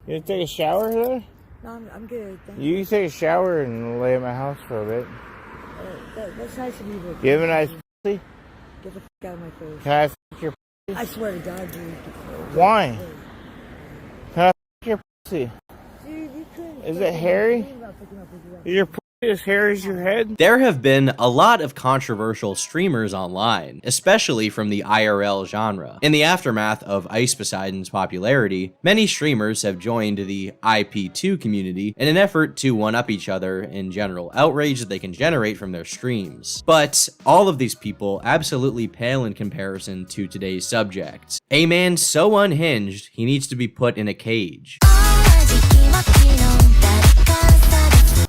You take a shower there? No, I'm good. Thank You can take a shower and lay at my house for a bit. That's nice of you, but You have a nice pussy? get the fuck out of my face. Can I f your pussy? I swear to God, dude. Why? Can I f your pussy? Dude, you couldn't. Is it hairy? Is your pussy as hairy as your head? There have been a lot of controversial streamers online, especially from the IRL genre. In the aftermath of Ice Poseidon's popularity, many streamers have joined the IP2 community in an effort to one-up each other in general outrage that they can generate from their streams. But all of these people absolutely pale in comparison to today's subject. A man so unhinged, he needs to be put in a cage.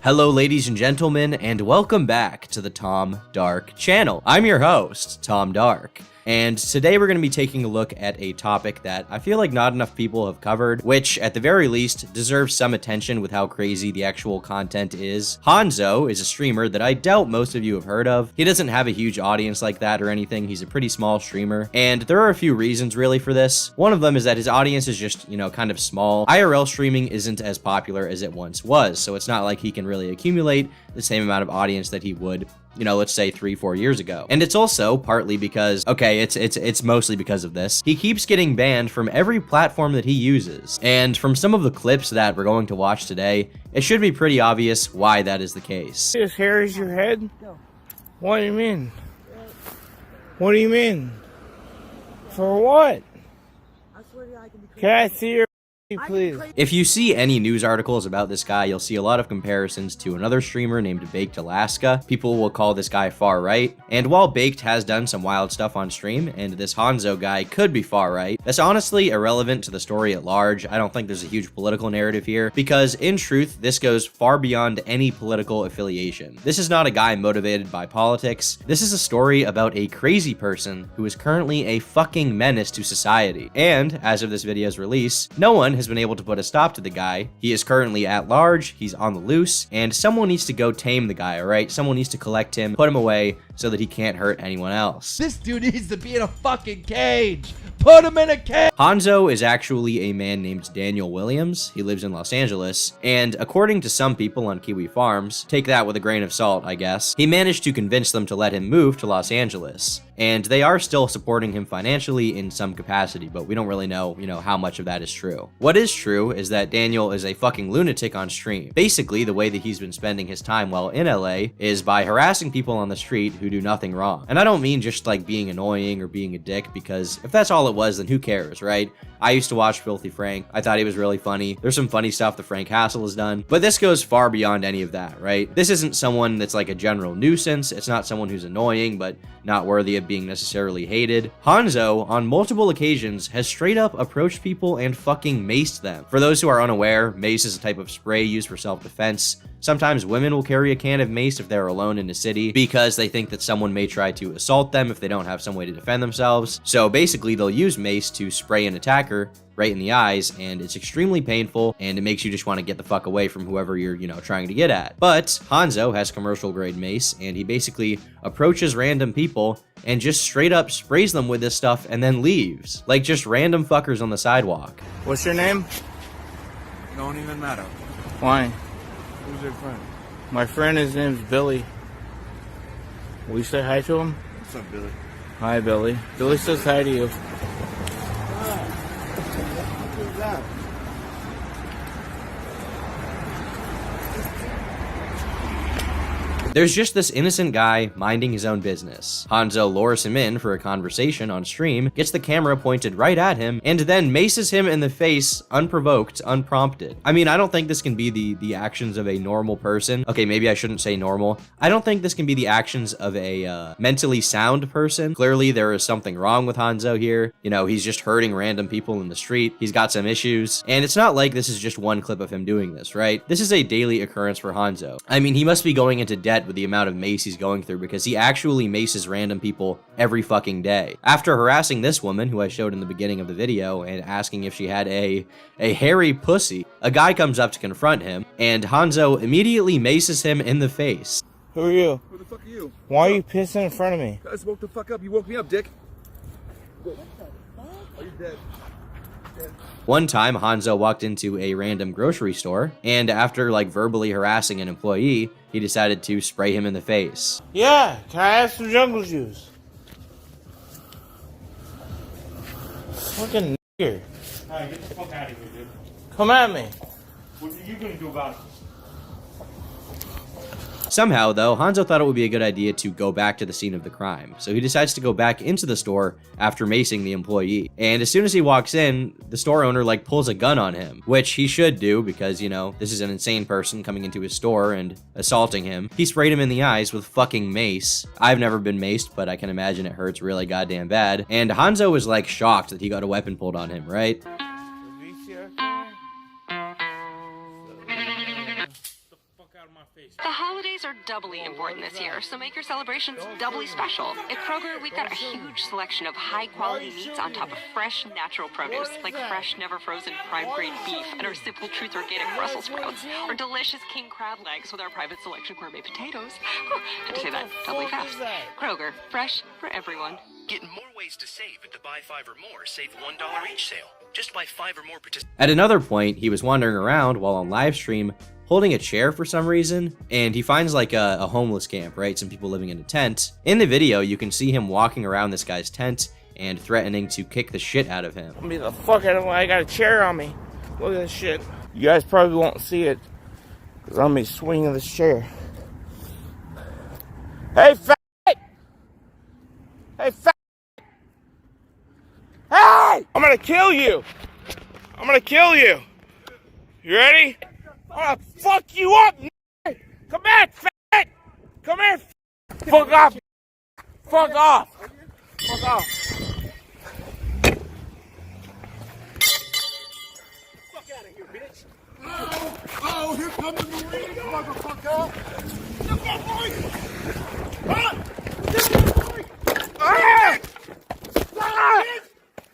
Hello ladies and gentlemen, and welcome back to the Tom Dark channel. I'm your host, Tom Dark. And today we're going to be taking a look at a topic that I feel like not enough people have covered, which at the very least deserves some attention with how crazy the actual content is. Hanzo is a streamer that I doubt most of you have heard of. He doesn't have a huge audience like that or anything. He's a pretty small streamer, and there are a few reasons really for this. One of them is that his audience is just, kind of small. IRL streaming isn't as popular as it once was, so it's not like he can really accumulate the same amount of audience that he would, let's say 3-4 years ago. And it's also partly because, it's mostly because of this. He keeps getting banned from every platform that he uses. And from some of the clips that we're going to watch today, it should be pretty obvious why that is the case. As hairy as your head? What do you mean? What do you mean? For what? I swear to God, I can be crazy. Can I see your please? If you see any news articles about this guy, you'll see a lot of comparisons to another streamer named Baked Alaska. People will call this guy far right. And while Baked has done some wild stuff on stream, and this Hanzo guy could be far right, that's honestly irrelevant to the story at large. I don't think there's a huge political narrative here, because in truth, this goes far beyond any political affiliation. This is not a guy motivated by politics. This is a story about a crazy person who is currently a fucking menace to society. And as of this video's release, no one has been able to put a stop to the guy. He is currently at large, he's on the loose, and someone needs to go tame the guy, alright? Someone needs to collect him, put him away, so that he can't hurt anyone else. This dude needs to be in a fucking cage! Put him in a cage! Hanzo is actually a man named Daniel Williams. He lives in Los Angeles, and according to some people on Kiwi Farms, take that with a grain of salt, I guess, he managed to convince them to let him move to Los Angeles. And they are still supporting him financially in some capacity, but we don't really know, how much of that is true. What is true is that Daniel is a fucking lunatic on stream. Basically, the way that he's been spending his time while in LA is by harassing people on the street who do nothing wrong. And I don't mean just like being annoying or being a dick, because if that's all it was, then who cares, right? I used to watch Filthy Frank. I thought he was really funny. There's some funny stuff that Frank Hassel has done, but this goes far beyond any of that, right? This isn't someone that's like a general nuisance. It's not someone who's annoying, but not worthy of being necessarily hated. Hanzo, on multiple occasions, has straight up approached people and fucking maced them. For those who are unaware, mace is a type of spray used for self-defense. Sometimes women will carry a can of mace if they're alone in a city because they think that someone may try to assault them if they don't have some way to defend themselves. So basically, they'll use mace to spray an attacker right in the eyes, and it's extremely painful, and it makes you just want to get the fuck away from whoever you're, trying to get at. But Hanzo has commercial grade mace, and he basically approaches random people and just straight up sprays them with this stuff and then leaves. Like just random fuckers on the sidewalk. What's your name? Don't even matter. Why? Who's your friend? My friend, his name's Billy. Will you say hi to him? What's up, Billy? Hi, Billy. Billy says hi to you. Who's that? There's just this innocent guy minding his own business. Hanzo lures him in for a conversation on stream, gets the camera pointed right at him, and then maces him in the face, unprovoked, unprompted. I mean, I don't think this can be the actions of a normal person. Okay, maybe I shouldn't say normal. I don't think this can be the actions of a mentally sound person. Clearly, there is something wrong with Hanzo here. He's just hurting random people in the street. He's got some issues, and it's not like this is just one clip of him doing this, right? This is a daily occurrence for Hanzo. I mean, he must be going into debt with the amount of mace he's going through, because he actually maces random people every fucking day. After harassing this woman, who I showed in the beginning of the video, and asking if she had a hairy pussy, a guy comes up to confront him, and Hanzo immediately maces him in the face. Who are you? Who the fuck are you? Why are you pissing in front of me? I just woke the fuck up. You woke me up, dick. What the fuck? Are you dead? One time, Hanzo walked into a random grocery store, and after like verbally harassing an employee, he decided to spray him in the face. Yeah, can I have some jungle juice? Fucking nigger. Alright, get the fuck out of here, dude. Come at me. What are you gonna do about it? Somehow, though, Hanzo thought it would be a good idea to go back to the scene of the crime, so he decides to go back into the store after macing the employee. And as soon as he walks in, the store owner like pulls a gun on him, which he should do because, you know, this is an insane person coming into his store and assaulting him. He sprayed him in the eyes with fucking mace. I've never been maced, but I can imagine it hurts really goddamn bad. And Hanzo was like shocked that he got a weapon pulled on him, right? The holidays are doubly important this year, so make your celebrations doubly special. At Kroger, we've got a huge selection of high-quality meats on top of fresh, natural produce, like fresh, never-frozen prime-grade beef and our Simple Truth organic Brussels sprouts, or delicious king crab legs with our private selection gourmet potatoes. Had to say that doubly fast. Kroger, fresh for everyone. Get more ways to save at the Buy 5 or More Save $1 each sale. Just buy 5 or more At another point, he was wandering around while on live stream holding a chair for some reason, and he finds like a homeless camp, right? Some people living in a tent. In the video, you can see him walking around this guy's tent and threatening to kick the shit out of him. Be the fuck out of the way. I got a chair on me. Look at this shit. You guys probably won't see it because I'm be swinging this chair. Hey, fat! Hey, fat! Hey! I'm gonna kill you! I'm gonna kill you! You ready? I'm gonna fuck you up! Come back, fat! Come here! Fuck off! Fuck off! Fuck off! Oh, here comes the Marines, motherfucker! Look at boy! Huh? Ah! Ah!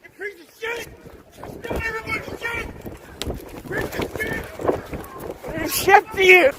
You piece of shit! Kill everybody's shit! Piece of shit! Shit to you!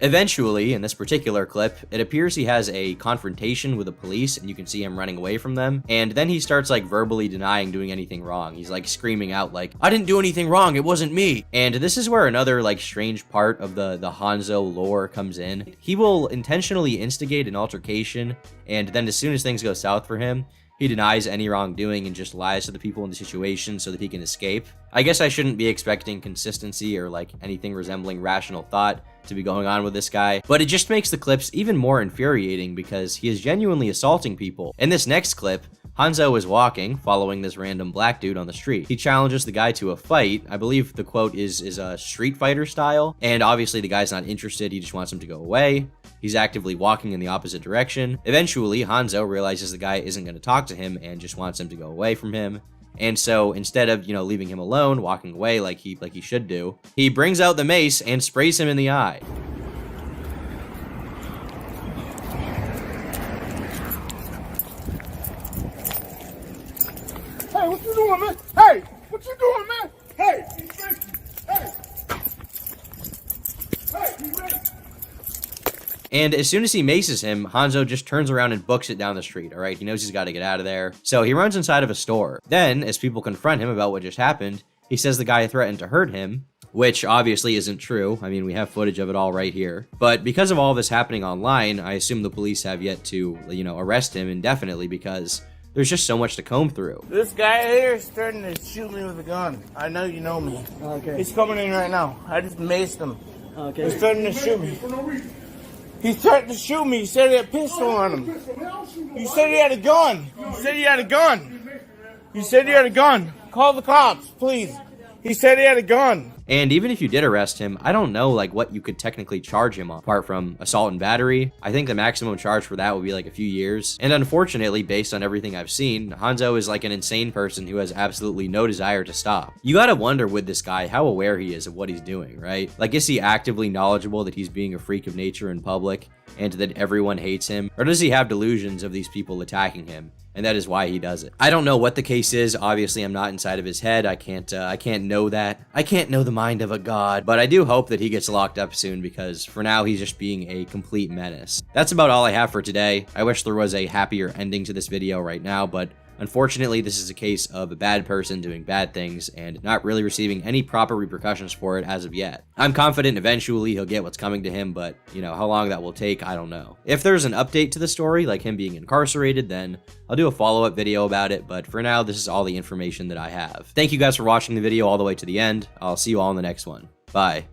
Eventually, in this particular clip, it appears he has a confrontation with the police, and you can see him running away from them, and then he starts like verbally denying doing anything wrong. He's like screaming out like, "I didn't do anything wrong, it wasn't me." And this is where another like strange part of the Hanzo lore comes in. He will intentionally instigate an altercation, and then as soon as things go south for him, he denies any wrongdoing and just lies to the people in the situation so that he can escape. I guess I shouldn't be expecting consistency or like anything resembling rational thought to be going on with this guy, but it just makes the clips even more infuriating because he is genuinely assaulting people. In this next clip, Hanzo is walking, following this random black dude on the street. He challenges the guy to a fight. I believe the quote is a Street Fighter style, and obviously the guy's not interested, he just wants him to go away. He's actively walking in the opposite direction. Eventually, Hanzo realizes the guy isn't going to talk to him and just wants him to go away from him. And so instead of, leaving him alone, walking away like he should do, he brings out the mace and sprays him in the eye. Hey, what you doing, man? Hey, what you doing, man? Hey, hey, hey, And as soon as he maces him, Hanzo just turns around and books it down the street, alright? He knows he's got to get out of there. So he runs inside of a store. Then, as people confront him about what just happened, he says the guy threatened to hurt him, which obviously isn't true. I mean, we have footage of it all right here. But because of all this happening online, I assume the police have yet to, arrest him indefinitely because there's just so much to comb through. This guy here is starting to shoot me with a gun. I know you know me. Okay. He's coming in right now. I just maced him. Okay. He's starting to shoot me. He's starting to shoot me. He said he had a pistol on him. You said he had a gun. You said he had a gun. You said he had a gun. Call the cops, please. He said he had a gun. And even if you did arrest him, I don't know what you could technically charge him on, apart from assault and battery. I think the maximum charge for that would be like a few years. And unfortunately, based on everything I've seen, Hanzo is like an insane person who has absolutely no desire to stop. You gotta wonder with this guy how aware he is of what he's doing, right? Like, is he actively knowledgeable that he's being a freak of nature in public and that everyone hates him? Or does he have delusions of these people attacking him and that is why he does it. I don't know what the case is. Obviously, I'm not inside of his head. I can't know that. I can't know the mind of a god, but I do hope that he gets locked up soon, because for now, he's just being a complete menace. That's about all I have for today. I wish there was a happier ending to this video right now, but unfortunately, this is a case of a bad person doing bad things and not really receiving any proper repercussions for it as of yet. I'm confident eventually he'll get what's coming to him, but, you know, how long that will take, I don't know. If there's an update to the story, like him being incarcerated, then I'll do a follow-up video about it, but for now, this is all the information that I have. Thank you guys for watching the video all the way to the end. I'll see you all in the next one. Bye.